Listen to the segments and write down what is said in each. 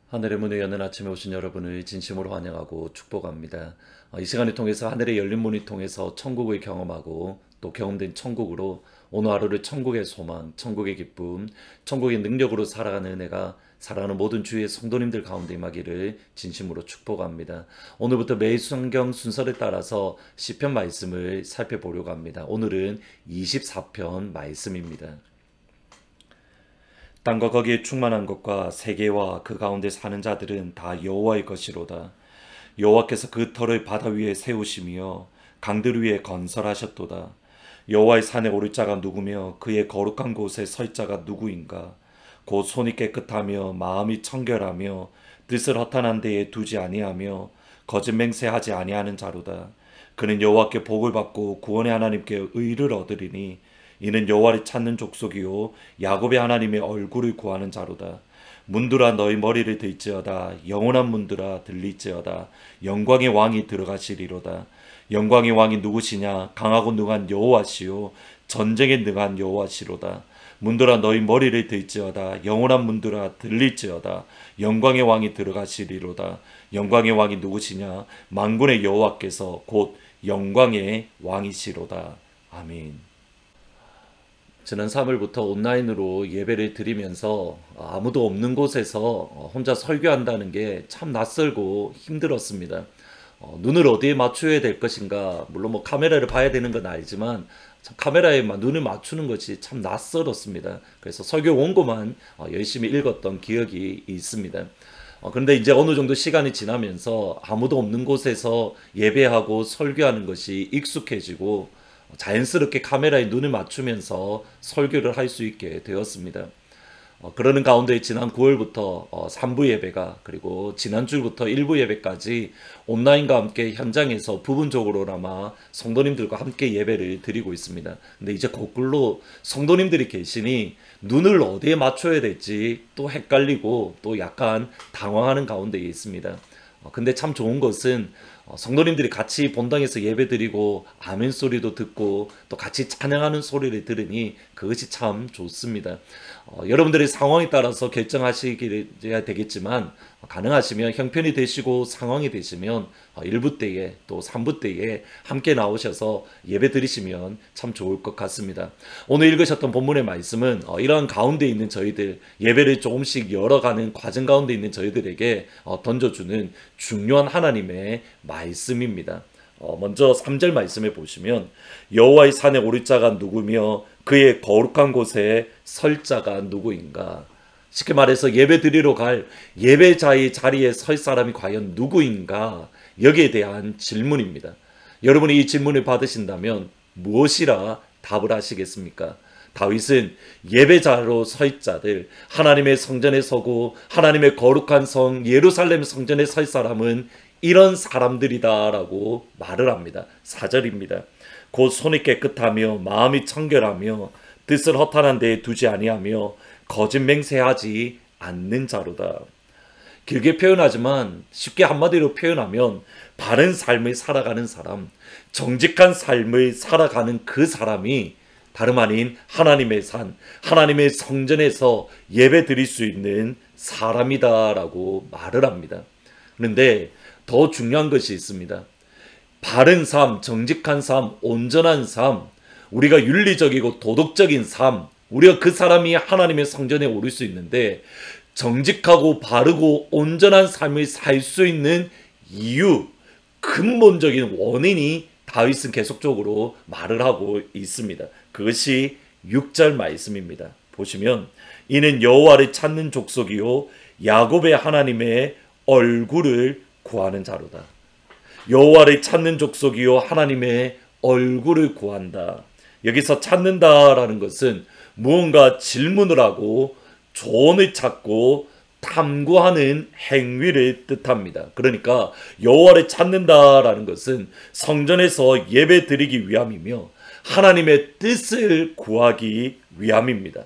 하늘의 문을 여는 아침에 오신 여러분을 진심으로 환영하고 축복합니다. 이 시간을 통해서 하늘의 열린 문을 통해서 천국을 경험하고 또 경험된 천국으로 오늘 하루를 천국의 소망, 천국의 기쁨, 천국의 능력으로 살아가는 은혜가 사랑하는 모든 주의 성도님들 가운데 임하기를 진심으로 축복합니다. 오늘부터 매일 성경 순서를 따라서 시편 말씀을 살펴보려고 합니다. 오늘은 24편 말씀입니다. 땅과 거기에 충만한 것과 세계와 그 가운데 사는 자들은 다 여호와의 것이로다. 여호와께서 그 터를 바다 위에 세우시며 강들 위에 건설하셨도다. 여호와의 산에 오를 자가 누구며 그의 거룩한 곳에 설 자가 누구인가. 곧 손이 깨끗하며 마음이 청결하며 뜻을 허탄한 데에 두지 아니하며 거짓 맹세하지 아니하는 자로다. 그는 여호와께 복을 받고 구원의 하나님께 의를 얻으리니 이는 여호와를 찾는 족속이요 야곱의 하나님의 얼굴을 구하는 자로다. 문들아 너희 머리를 들지어다. 영원한 문들아 들릴지어다. 영광의 왕이 들어가시리로다. 영광의 왕이 누구시냐? 강하고 능한 여호와시요 전쟁에 능한 여호와시로다. 문들아 너희 머리를 들지어다. 영원한 문들아 들릴지어다. 영광의 왕이 들어가시리로다. 영광의 왕이 누구시냐? 만군의 여호와께서 곧 영광의 왕이시로다. 아멘. 지난 3월부터 온라인으로 예배를 드리면서 아무도 없는 곳에서 혼자 설교한다는 게 참 낯설고 힘들었습니다. 눈을 어디에 맞춰야 될 것인가, 물론 뭐 카메라를 봐야 되는 건 알지만 참 카메라에 눈을 맞추는 것이 참 낯설었습니다. 그래서 설교 원고만 열심히 읽었던 기억이 있습니다. 그런데 이제 어느 정도 시간이 지나면서 아무도 없는 곳에서 예배하고 설교하는 것이 익숙해지고 자연스럽게 카메라에 눈을 맞추면서 설교를 할 수 있게 되었습니다. 그러는 가운데 지난 9월부터 3부 예배가, 그리고 지난주부터 1부 예배까지 온라인과 함께 현장에서 부분적으로나마 성도님들과 함께 예배를 드리고 있습니다. 근데 이제 거꾸로 성도님들이 계시니 눈을 어디에 맞춰야 될지 또 헷갈리고 또 약간 당황하는 가운데 있습니다. 근데 참 좋은 것은 성도님들이 같이 본당에서 예배드리고 아멘 소리도 듣고 또 같이 찬양하는 소리를 들으니 그것이 참 좋습니다. 여러분들의 상황에 따라서 결정하시기야 되겠지만 가능하시면 형편이 되시고 상황이 되시면 1부 때에 또 3부 때에 함께 나오셔서 예배 드리시면 참 좋을 것 같습니다. 오늘 읽으셨던 본문의 말씀은 이러한 가운데 있는 저희들, 예배를 조금씩 열어가는 과정 가운데 있는 저희들에게 던져주는 중요한 하나님의 말씀입니다. 먼저 3절 말씀에 보시면 여호와의 산에 오를 자가 누구며 그의 거룩한 곳에 설 자가 누구인가. 쉽게 말해서 예배 드리러 갈 예배자의 자리에 설 사람이 과연 누구인가, 여기에 대한 질문입니다. 여러분이 이 질문을 받으신다면 무엇이라 답을 하시겠습니까? 다윗은 예배자로 설 자들, 하나님의 성전에 서고 하나님의 거룩한 성 예루살렘 성전에 설 사람은 이런 사람들이다라고 말을 합니다. 4절입니다. 곧 손이 깨끗하며 마음이 청결하며 뜻을 허탄한 데에 두지 아니하며 거짓 맹세하지 않는 자로다. 길게 표현하지만 쉽게 한마디로 표현하면 바른 삶을 살아가는 사람, 정직한 삶을 살아가는 그 사람이 다름 아닌 하나님의 산, 하나님의 성전에서 예배 드릴 수 있는 사람이다라고 말을 합니다. 그런데 더 중요한 것이 있습니다. 바른 삶, 정직한 삶, 온전한 삶, 우리가 윤리적이고 도덕적인 삶, 우리가 그 사람이 하나님의 성전에 오를 수 있는데 정직하고 바르고 온전한 삶을 살 수 있는 이유, 근본적인 원인이 다윗은 계속적으로 말을 하고 있습니다. 그것이 6절 말씀입니다. 보시면 이는 여호와를 찾는 족속이요 야곱의 하나님의 얼굴을 구하는 자로다. 여호와를 찾는 족속이요 하나님의 얼굴을 구한다. 여기서 찾는다라는 것은 무언가 질문을 하고 조언을 찾고 탐구하는 행위를 뜻합니다. 그러니까 여호와를 찾는다라는 것은 성전에서 예배 드리기 위함이며 하나님의 뜻을 구하기 위함입니다.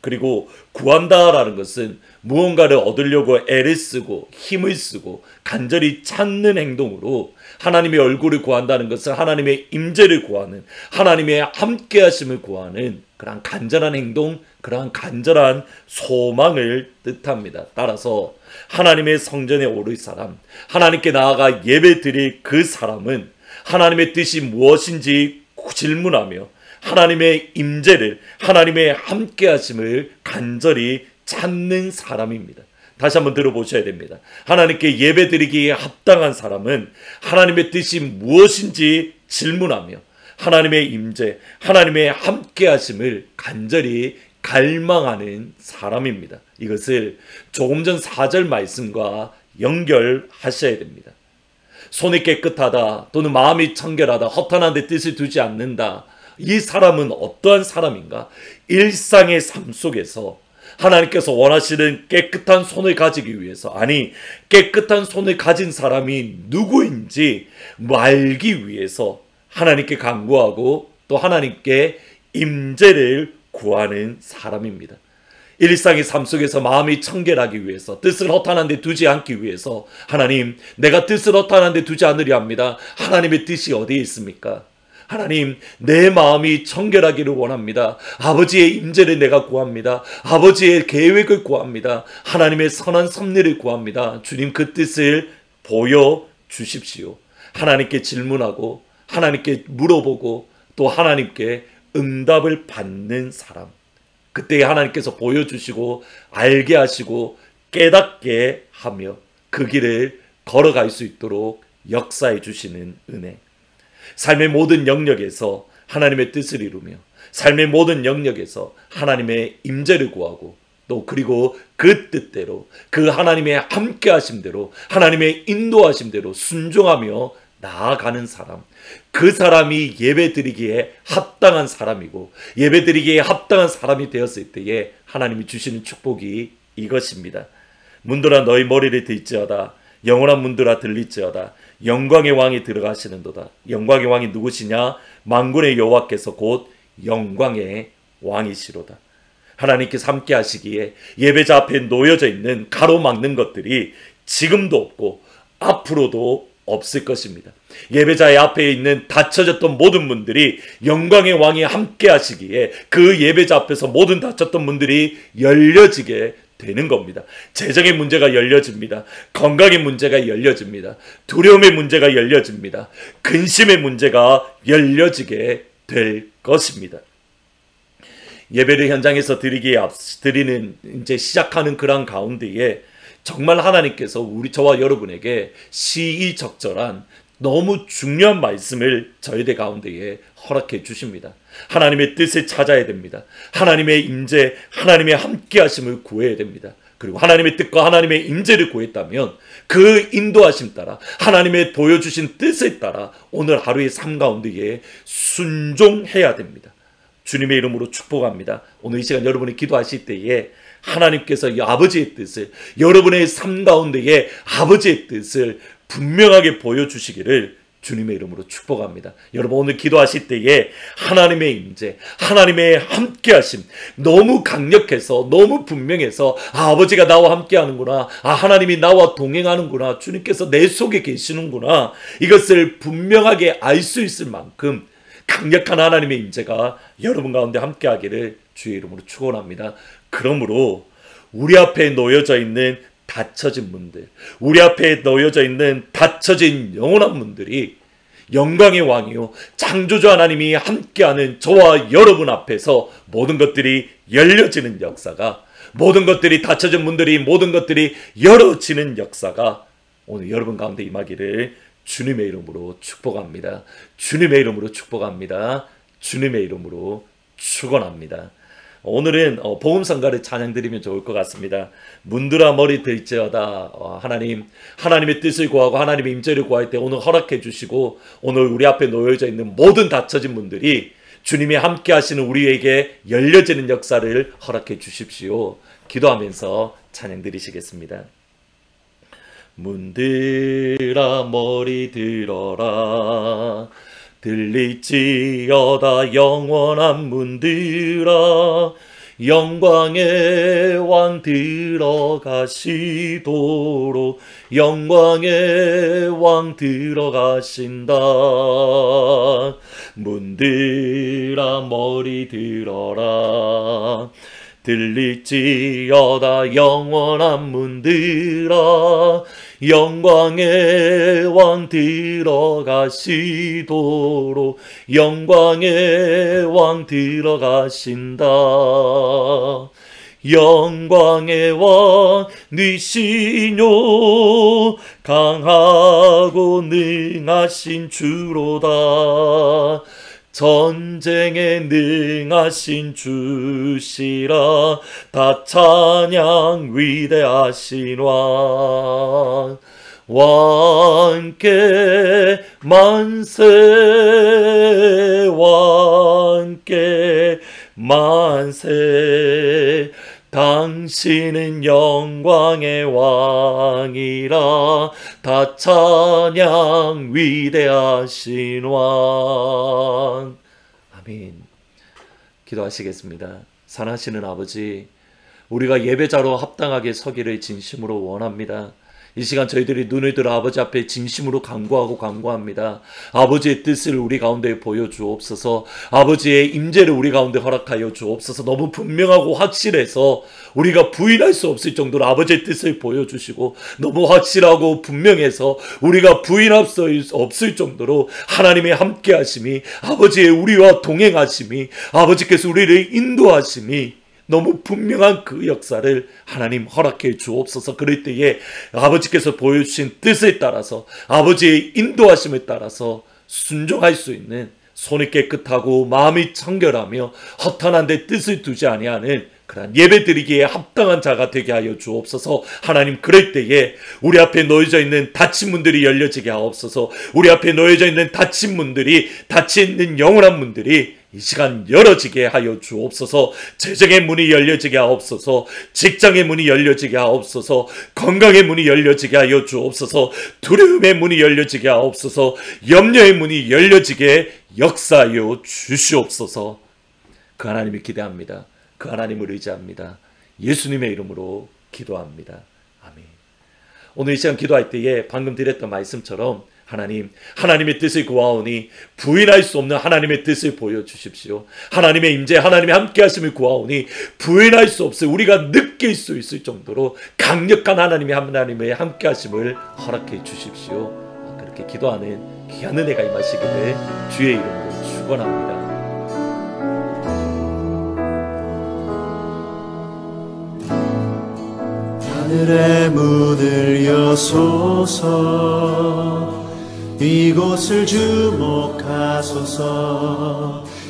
그리고 구한다라는 것은 무언가를 얻으려고 애를 쓰고 힘을 쓰고 간절히 찾는 행동으로 하나님의 얼굴을 구한다는 것은 하나님의 임재를 구하는, 하나님의 함께하심을 구하는 그런 간절한 행동, 그러한 간절한 소망을 뜻합니다. 따라서 하나님의 성전에 오를 사람, 하나님께 나아가 예배드릴 그 사람은 하나님의 뜻이 무엇인지 질문하며 하나님의 임재를, 하나님의 함께하심을 간절히 찾는 사람입니다. 다시 한번 들어보셔야 됩니다. 하나님께 예배드리기에 합당한 사람은 하나님의 뜻이 무엇인지 질문하며 하나님의 임재, 하나님의 함께하심을 간절히 갈망하는 사람입니다. 이것을 조금 전 4절 말씀과 연결하셔야 됩니다. 손이 깨끗하다 또는 마음이 청결하다, 허탄한 데 뜻을 두지 않는다. 이 사람은 어떠한 사람인가? 일상의 삶 속에서 하나님께서 원하시는 깨끗한 손을 가지기 위해서, 아니 깨끗한 손을 가진 사람이 누구인지 알기 위해서 하나님께 간구하고 또 하나님께 임재를 구하는 사람입니다. 일상의 삶 속에서 마음이 청결하기 위해서, 뜻을 허탄한 데 두지 않기 위해서 하나님, 내가 뜻을 허탄한 데 두지 않으려 합니다. 하나님의 뜻이 어디에 있습니까? 하나님, 내 마음이 청결하기를 원합니다. 아버지의 임재를 내가 구합니다. 아버지의 계획을 구합니다. 하나님의 선한 섭리를 구합니다. 주님, 그 뜻을 보여주십시오. 하나님께 질문하고 하나님께 물어보고 또 하나님께 응답을 받는 사람, 그때 하나님께서 보여주시고 알게 하시고 깨닫게 하며 그 길을 걸어갈 수 있도록 역사해 주시는 은혜, 삶의 모든 영역에서 하나님의 뜻을 이루며 삶의 모든 영역에서 하나님의 임재를 구하고 또 그리고 그 뜻대로, 그 하나님의 함께 하심대로, 하나님의 인도하심대로 순종하며 나아가는 사람, 그 사람이 예배드리기에 합당한 사람이고, 예배드리기에 합당한 사람이 되었을 때에 하나님이 주시는 축복이 이것입니다. 문들아 너희 머리를 들지어다. 영원한 문들아 들릴지어다. 영광의 왕이 들어가시는도다. 영광의 왕이 누구시냐? 만군의 여호와께서 곧 영광의 왕이시로다. 하나님께서 함께 하시기에 예배자 앞에 놓여져 있는 가로막는 것들이 지금도 없고 앞으로도 없을 것입니다. 예배자의 앞에 있는 닫혀졌던 모든 문들이 영광의 왕이 함께 하시기에 그 예배자 앞에서 모든 닫혔던 문들이 열려지게 되는 겁니다. 재정의 문제가 열려집니다. 건강의 문제가 열려집니다. 두려움의 문제가 열려집니다. 근심의 문제가 열려지게 될 것입니다. 예배를 현장에서 드리는 이제 시작하는 그런 가운데에 정말 하나님께서 저와 여러분에게 시의적절한 너무 중요한 말씀을 저희들 가운데에 허락해 주십니다. 하나님의 뜻을 찾아야 됩니다. 하나님의 임재, 하나님의 함께하심을 구해야 됩니다. 그리고 하나님의 뜻과 하나님의 임재를 구했다면 그 인도하심 따라, 하나님의 보여주신 뜻에 따라 오늘 하루의 삶 가운데에 순종해야 됩니다. 주님의 이름으로 축복합니다. 오늘 이 시간 여러분이 기도하실 때에 하나님께서 아버지의 뜻을, 여러분의 삶 가운데에 아버지의 뜻을 분명하게 보여주시기를 주님의 이름으로 축복합니다. 여러분 오늘 기도하실 때에 하나님의 임재, 하나님의 함께하심 너무 강력해서, 너무 분명해서 아버지가 나와 함께하는구나, 하나님이 나와 동행하는구나, 주님께서 내 속에 계시는구나, 이것을 분명하게 알 수 있을 만큼 강력한 하나님의 임재가 여러분 가운데 함께하기를 주의 이름으로 축원합니다. 그러므로 우리 앞에 놓여져 있는 닫혀진 문들, 우리 앞에 놓여져 있는 닫혀진 영원한 문들이 영광의 왕이요 창조주 하나님이 함께하는 저와 여러분 앞에서 모든 것들이 열려지는 역사가, 모든 것들이 닫혀진 문들이 모든 것들이 열어지는 역사가 오늘 여러분 가운데 임하기를 주님의 이름으로 축복합니다. 주님의 이름으로 축복합니다. 주님의 이름으로 축원합니다. 오늘은 복음성가를 찬양드리면 좋을 것 같습니다. 문들아 머리 들지어다. 하나님의 뜻을 구하고 하나님의 임재를 구할 때 오늘 허락해 주시고, 오늘 우리 앞에 놓여져 있는 모든 닫혀진 문들이 주님이 함께 하시는 우리에게 열려지는 역사를 허락해 주십시오. 기도하면서 찬양 드리시겠습니다. 문들아 머리 들어라. 들릴지어다 영원한 문들아. 영광의 왕 들어가시도록 영광의 왕 들어가신다. 문들아 머리 들어라. 들릴지어다. 영원한 문들아 영광의 왕 들어가시도록. 영광의 왕 들어가신다. 영광의 왕 니시뇨 강하고 능하신 주로다. 전쟁에 능하신 주시라. 다 찬양 위대하신 왕. 왕께 만세 왕께 만세. 당신은 영광의 왕이라. 다 찬양 위대하신 왕. 아멘. 기도하시겠습니다. 사랑하시는 아버지, 우리가 예배자로 합당하게 서기를 진심으로 원합니다. 이 시간 저희들이 눈을 들어 아버지 앞에 진심으로 간구합니다. 아버지의 뜻을 우리 가운데 보여주옵소서. 아버지의 임재를 우리 가운데 허락하여 주옵소서. 너무 분명하고 확실해서 우리가 부인할 수 없을 정도로 아버지의 뜻을 보여주시고, 너무 확실하고 분명해서 우리가 부인할 수 없을 정도로 하나님의 함께하심이, 아버지의 우리와 동행하심이, 아버지께서 우리를 인도하심이 너무 분명한 그 역사를 하나님 허락해 주옵소서. 그럴 때에 아버지께서 보여주신 뜻에 따라서, 아버지의 인도하심에 따라서 순종할 수 있는, 손이 깨끗하고 마음이 청결하며 허탄한 데 뜻을 두지 아니하는 그러한 예배드리기에 합당한 자가 되게 하여 주옵소서. 하나님, 그럴 때에 우리 앞에 놓여져 있는 닫힌 문들이 열려지게 하옵소서. 우리 앞에 놓여져 있는 닫힌 문들이, 닫혀있는 영원한 문들이 이 시간 열어지게 하여 주옵소서. 재정의 문이 열려지게 하옵소서. 직장의 문이 열려지게 하옵소서. 건강의 문이 열려지게 하여 주옵소서. 두려움의 문이 열려지게 하옵소서. 염려의 문이 열려지게 역사하여 주시옵소서. 그 하나님을 기대합니다. 그 하나님을 의지합니다. 예수님의 이름으로 기도합니다. 아멘. 오늘 이 시간 기도할 때에 방금 드렸던 말씀처럼 하나님, 하나님의 뜻을 구하오니 부인할 수 없는 하나님의 뜻을 보여주십시오. 하나님의 임재, 하나님의 함께하심을 구하오니 부인할 수 없을, 우리가 느낄 수 있을 정도로 강력한 하나님의 함께하심을 허락해 주십시오. 그렇게 기도하는 귀한 은혜가 임하시기를 주의 이름으로 축원합니다. 하늘의 문을 여소서. 이곳을 주목하소서.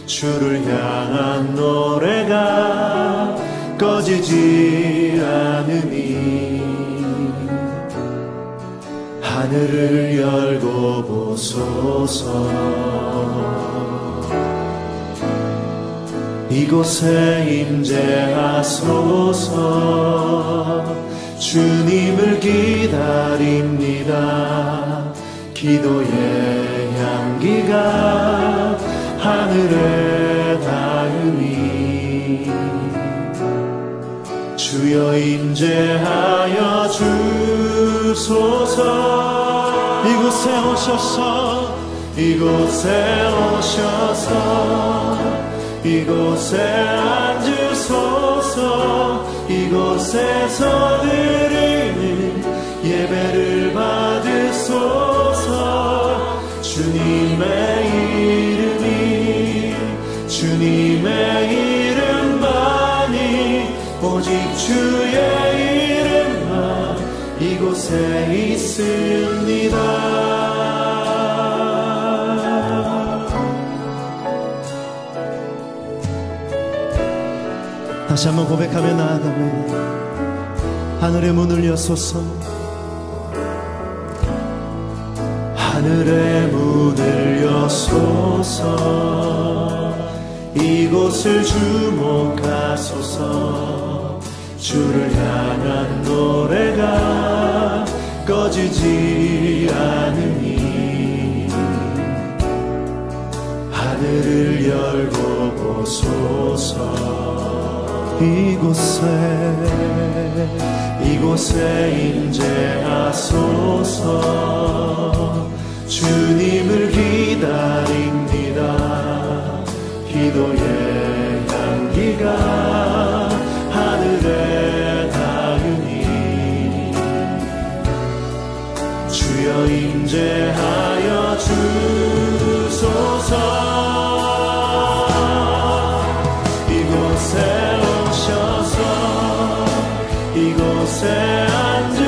주를 향한 노래가 꺼지지 않으니 하늘을 열고 보소서. 이곳에 임재하소서. 주님을 기다립니다. 기도의 향기가 하늘에 닿으니 주여 임재하여 주소서. 이곳에 오셔서, 이곳에 오셔서, 이곳에 앉으소서. 이곳에서 드리는 예배를 받으소서. 주님의 이름이, 주님의 이름만이, 오직 주의 이름만 이곳에 있습니다. 다시 한번 고백하며 나아가면 하늘의 문을 여소서. 하늘의 문을 여소서. 이곳을 주목하소서. 주를 향한 노래가 꺼지지 않으니 하늘을 열고 보소서. 이곳에 임재하소서. 주님을 기다립니다. 기도의 향기가 새한